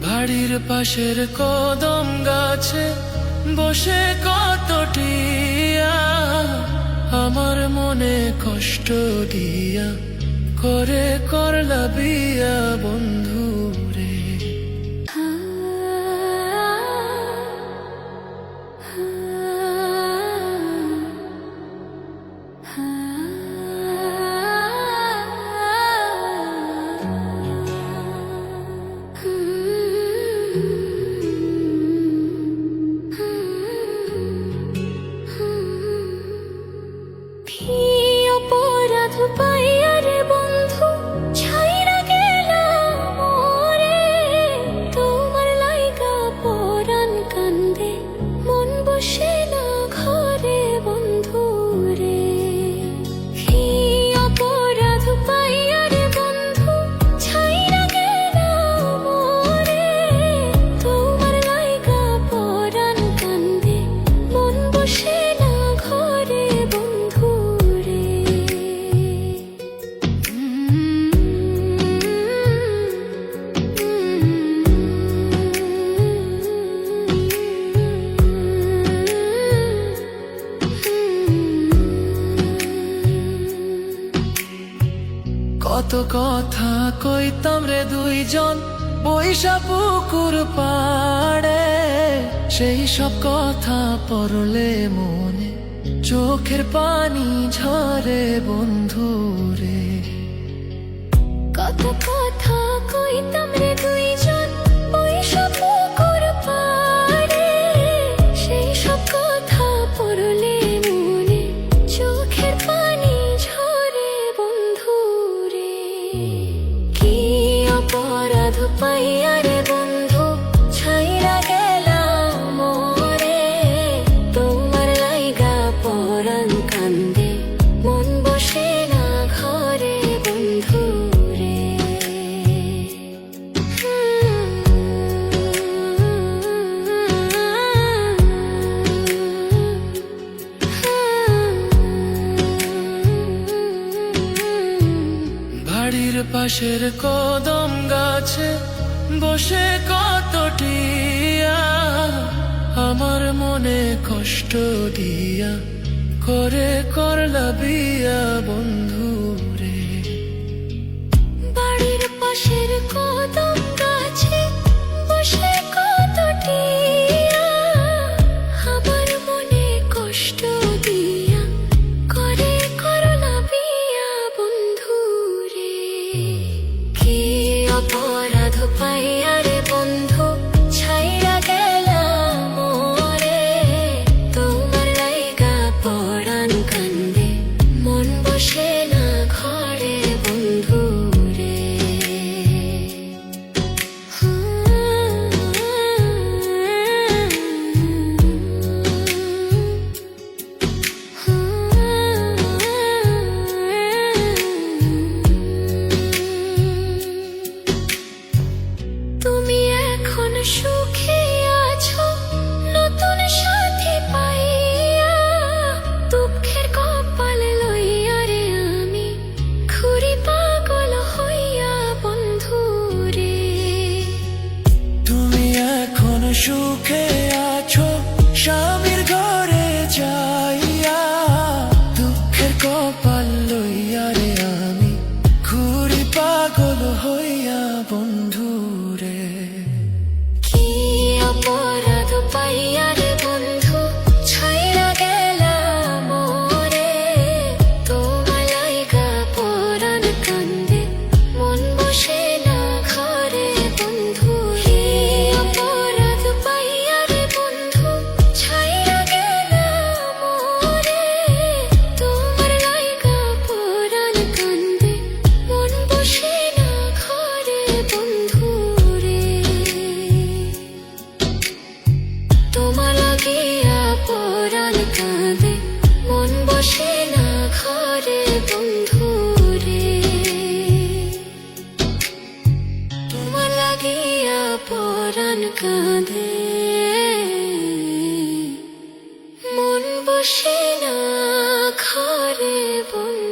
বাড়ির পাশের কদম গাছে বসে কত টিয়া আমার মনে কষ্ট দিয়া করে করলা বিয়া বন্ধু রে। কত কথা কইতাম রে দুইজন বৈশা পুকুর পাড়ে, সেই সব কথা পড়লে মনে চোখের পানি ঝরে বন্ধু রে। কত কথা কইতাম রে দুইজন বৈশা পুকুর পাড়ে, সেই সব কথা পড়লে মনে চোখের পানি ঝরে বন্ধু রে। কি অপরাধ পাইয়া রে বন্ধু ছাইরা গেলাম মোরে, তোমার লাইগা পরাণ কান্দে মন বসে না ঘরে বন্ধু রে। বাড়ির পাশের কদম গাছে বসে কত টিয়া আমার মনে কষ্ট দিয়া করে করলা বিয়া বন্ধু রে। বাড়ির পাশের কদম গাছে বসে কত টিয়া আমার মনে কষ্ট দিয়া করে করলা বিয়া বন্ধু রে। কি অপরাধ পাইয়া রে বন্ধু ছাইরা গেলাম মোরে, তোমার লাইগা পরাণ কান্দে মন বসে না ঘরে বন্ধু রে। তুমি এখন সুখে আছো নতুন সাথী পাইয়া, দুঃখের কপাল লইয়া রে আমি ঘুরি পাগল হইয়া বন্ধু রে। তুমি এখন সুখে আছো স্বামীর ঘরে যাইয়া, দুঃখের কপাল লইয়া রে আমি ঘুরি পাগল হইয়া বন্ধু রে। কি অপরাধ পাইয়া রে বন্ধু ছাইরা গেলাম মোরে, তোমার লাইগা পরাণ কান্দে মন বসে না ঘরে বন্ধু রে। অপরাধ পাইয়া রে বন্ধু ছাইরা গেলাম মোরে, তোমার লাইগা পরাণ কান্দে মন বসে না ঘরে বন্ধু রে। তোমার লাগিয়া পরাণ কাঁদে মন বসে না ঘরে বন্ধু রে। তোমার লাগিয়া পরাণ কাঁদে মন বসে না ঘরে বন্ধু।